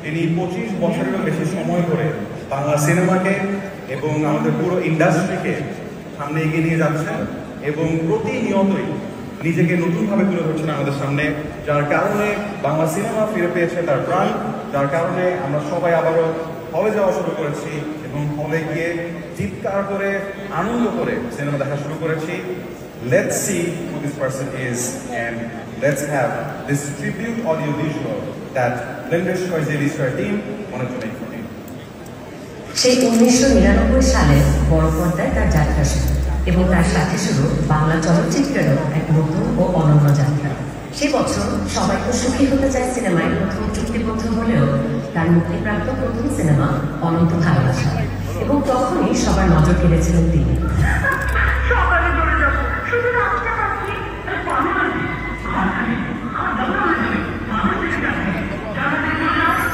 তিনি 25 বছরেরও বেশি সময় ধরে বাংলা সিনেমাকে এবং আমাদের পুরো ইন্ডাস্ট্রিকে সামনে এগিয়ে নিয়ে যাচ্ছেন এবং প্রতিনিয়তই নিজেকে নতুনভাবে তুলে ধরছেন আমাদের সামনে, যার কারণে বাংলা সিনেমা ফিরে পেয়েছে তার প্রাণ, যার কারণে আমরা সবাই আবারও হলে যাওয়া শুরু করেছি এবং হলে গিয়ে চিৎকার করে আনন্দ করে সিনেমা দেখা শুরু করেছি। Let's see who this person is and let's have this tribute audio visual that Blenders Choice Daily Star team wanted to make for him. সেই 1999 সালে বড় পর্দায় তার যাত্রা শুরু এবং তার সাথে শুরু বাংলা চলচ্চিত্রেরও এক নতুন ও অনন্য যাত্রা। সে বছর সবাই তো সুখী হতে চায় সিনেমায় প্রথম চুক্তিবদ্ধ হলেও তার মুক্তিপ্রাপ্ত প্রথম সিনেমা অনন্ত ভালোবাসা, এবং তখনই সবার নজর কেড়েছিলেন তিনি।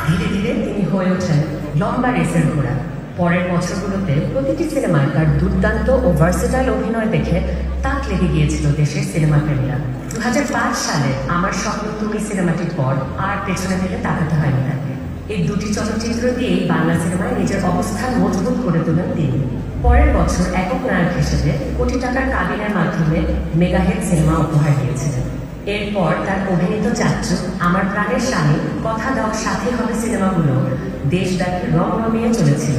ধীরে ধীরে তিনি হয়ে ওঠেন লম্বা রেসের ঘোড়া। পরের বছরগুলোতে প্রতিটি সিনেমায় তার দুর্দান্ত ও ভার্সেটাইল অভিনয় দেখে তাক লেগে গিয়েছিল দেশের সিনেমা প্রেমীরা। 2005 সালে আমার স্বপ্ন তুমি সিনেমাটির পর আর পেছনে ফেলে তাকাতে হয়নি তাকে। এই দুটি চলচ্চিত্র দিয়েই বাংলা সিনেমায় নিজের অবস্থান মজবুত করে তোলেন তিনি। পরের বছর একক নায়ক হিসেবে কোটি টাকার কাবিনের মাধ্যমে মেগাহিট সিনেমা উপহার দিয়েছিলেন। এরপর তার অভিনীত চাচ্চু, আমার প্রাণের স্বামী, কথা দাও সাথে হবে সিনেমাগুলো দেশব্যাপী রং রমিয়ে চলেছিল।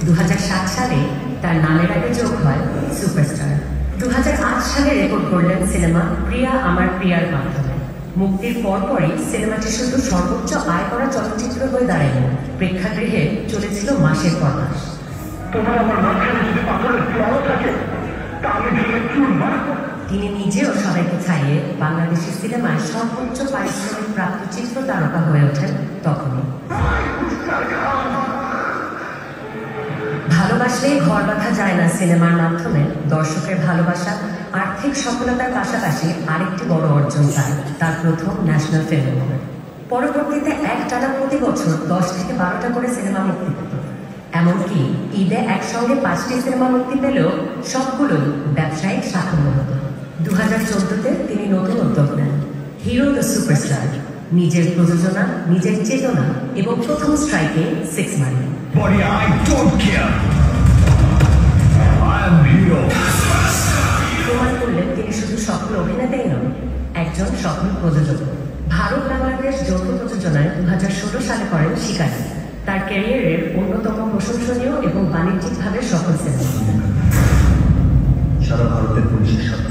2007 সালে তার নামের আগে যোগ হয় সুপারস্টার। 2008 সালে রেকর্ড করলেন সিনেমা প্রিয়া আমার প্রিয়ার মাধ্যমে। মুক্তির পরপরই সিনেমাটি শুধু সর্বোচ্চ আয় করা চলচ্চিত্র হয়ে দাঁড়ায়নি, প্রেক্ষাগৃহে চলেছিল মাসের পর মাস। তিনি নিজেও সবাইকে ছাড়িয়ে বাংলাদেশের সিনেমায় সর্বোচ্চ পারিশ্রমিক প্রাপ্ত চিত্র তারকা হয়ে ওঠেন তখনই। ভালোবাসলেই ঘর বাঁধা যায় না সিনেমার মাধ্যমে দর্শকের ভালোবাসা, আর্থিক সফলতার পাশাপাশি আরেকটি বড় অর্জন তার প্রথম ন্যাশনাল ফিল্ম অ্যাওয়ার্ড। পরবর্তীতে একটানা প্রতি বছর 10 থেকে 12টা করে সিনেমা মুক্তি পেত। এমনকি ঈদে একসঙ্গে 5টি সিনেমা মুক্তি পেলেও সবগুলোই ব্যবসায়িক সাফল্য হতো। 2014-তে তিনি নতুন উদ্যোগ নেন, হিরো দ্য সুপারস্টার। নিজের প্রযোজনা, নিজের চেতনা এবং প্রথম স্ট্রাইকে 6 মারি। প্রমাণ করলেন তিনি শুধু সফল অভিনেতাই নন, একজন সফল প্রযোজক। ভারত বাংলাদেশ যৌথ প্রযোজনায় 2016 সালে করেন শিকারী, তার ক্যারিয়ারের অন্যতম প্রশংসনীয় এবং বাণিজ্যিকভাবে সফল সিনেমা,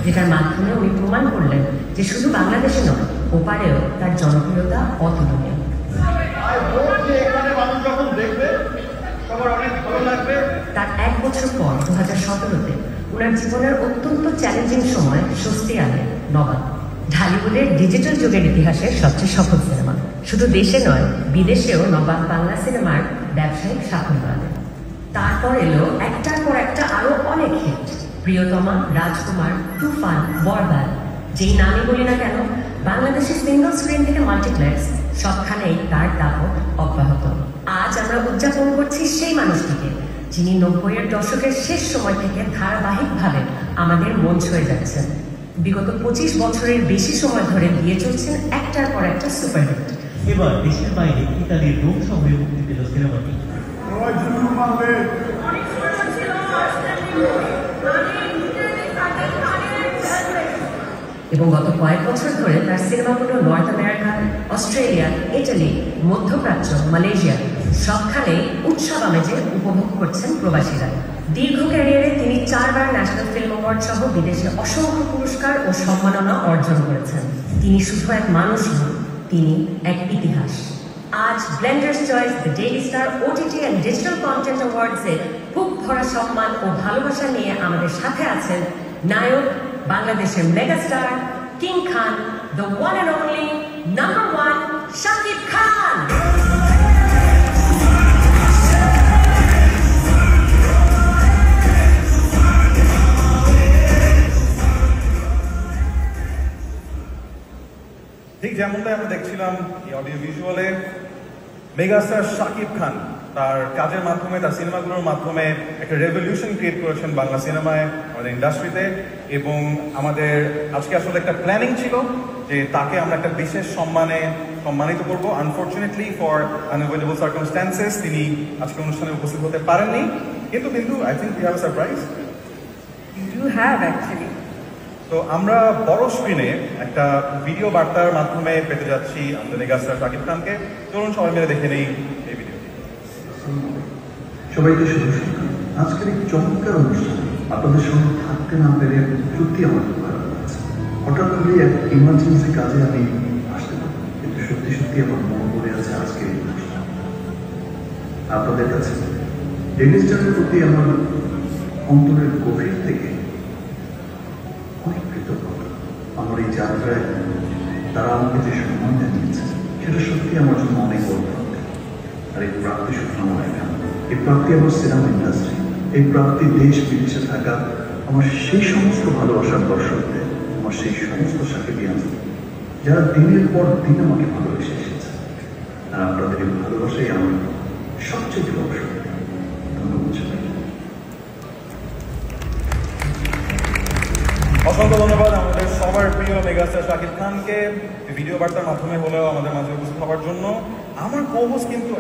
যেটার মাধ্যমে উনি প্রমাণ করলেন যে শুধু বাংলাদেশে নয়, ওপারেও তার জনপ্রিয়তা অতুলনীয়। তার 1 বছর পর 2017-তে ওনার জীবনের অত্যন্ত চ্যালেঞ্জিং সময় স্বস্তি আনে নবাব, ঢালিউডের ডিজিটাল যুগের ইতিহাসের সবচেয়ে সফল সিনেমা। শুধু দেশে নয়, বিদেশেও নবাব বাংলা সিনেমার ব্যবসায়িক সাফল্য আনে। তারপর এলো একটার পর একটা আরো অনেক হিট, প্রিয়তমা, রাজকুমার, তুফান, বরবাদ। যেই নামই বলি না কেন, বাংলাদেশের সিঙ্গল স্ক্রিন থেকে মাল্টিপ্লেক্স সবখানেই তার দাপট অব্যাহত। আজ আমরা উদযাপন করছি সেই মানুষটিকে যিনি 90-এর দশকের শেষ সময় থেকে ধারাবাহিকভাবে আমাদের মন ছুঁয়ে যাচ্ছেন। বিগত 25 বছরের বেশি সময় ধরে দিয়ে চলছেন একটার পর একটা সুপারহিট। এবার দেশের বাইরে ইতালির রোম শহরে মুক্তি পেল সিনেমাটি। এবং গত কয়েক বছর ধরে তার সিনেমাগুলো নর্থ আমেরিকা, অস্ট্রেলিয়া, ইটালি, মধ্যপ্রাচ্য, মালয়েশিয়া সবখানে উৎসব আমেজে উপভোগ করছেন প্রবাসীরা। দীর্ঘ ক্যারিয়ারে তিনি 4 বার ন্যাশনাল ফিল্ম অ্যাওয়ার্ড সহ বিদেশে অসংখ্য পুরস্কার ও সম্মাননা অর্জন করেছেন। তিনি শুধু এক মানুষ নন, তিনি এক ইতিহাস। আজ Blenders Choice, the Daily Star, OTT and digital content অ্যাওয়ার্ডসে বুক ভরা সম্মান ও ভালোবাসা নিয়ে আমাদের সাথে আছেন নায়ক, বাংলাদেশের megastar, king Khan, the one and only number 1 Shakib Khan. ঠিক যেমনটাই আমরা দেখছিলাম এই অডিও ভিজুয়ালে, মেগাস্টার শাকিব খান তার কাজের মাধ্যমে, তার সিনেমাগুলোর মাধ্যমে একটা রেভলিউশন ক্রিয়েট করেছেন বাংলা সিনেমায়, আমাদের ইন্ডাস্ট্রিতে। এবং আমাদের আজকে আসলে একটা প্ল্যানিং ছিল যে তাকে আমরা একটা বিশেষ সম্মানে সম্মানিত করব। আনফর্চুনেটলি ফর আনএভয়েডেবল সার্কামস্ট্যান্সেস তিনি আজকে অনুষ্ঠানে উপস্থিত হতে পারেননি, কিন্তু I think we have a surprise. You do have actually. তো আমরা বড় স্ক্রিনে একটা ভিডিও বার্তার মাধ্যমে পেতে যাচ্ছি আমাদের মেগাস্টার শাকিব খানকে। চলুন সবাই মিলে দেখে নেই এই ভিডিওটি। সবাইকে শুভ সকাল। আজকের এই চমৎকার অনুষ্ঠানে আপনাদের সঙ্গে থাকতে না পেরে সত্যি আমার খুব ভালো লাগছে। হঠাৎ করে এক ইমার্জেন্সি কাজে আমি আসতে পারি, কিন্তু সত্যি আমার মন পড়ে আছে আজকের এই অনুষ্ঠান। আপনাদের কাছে ডেইলি স্টারের প্রতি আমার অন্তরের গভীর থেকে অনেক কৃতজ্ঞতা। আমার এই যাত্রায় তারা আমাকে যে সম্মান জানিয়েছে সেটা সত্যি আমার জন্য অনেক বড় প্রাপ্তি। আর এই প্রাপ্তি শুধু আমার একা, এই প্রাপ্তি আমার সিনেমা ইন্ডাস্ট্রি, এই প্রাপ্তি দেশ বিদেশে থাকা আমার সেই সমস্ত ভালোবাসার দর্শকদের, আমার সেই সমস্ত সাকিবিয়ান যারা দিনের পর দিন আমাকে ভালোবেসে এসেছে। আর আপনাদের এই ভালোবাসাই আমার সবচেয়ে বড় শক্তি। ধন্যবাদ সবাইকে। অসংখ্য ধন্যবাদ আমাদের সবার প্রিয় মেগাস্টার শাকিব খানকে ভিডিও বার্তার মাধ্যমে হলেও আমাদের মাঝে উপস্থিত হওয়ার জন্য। আমার কো-হোস্ট কিন্তু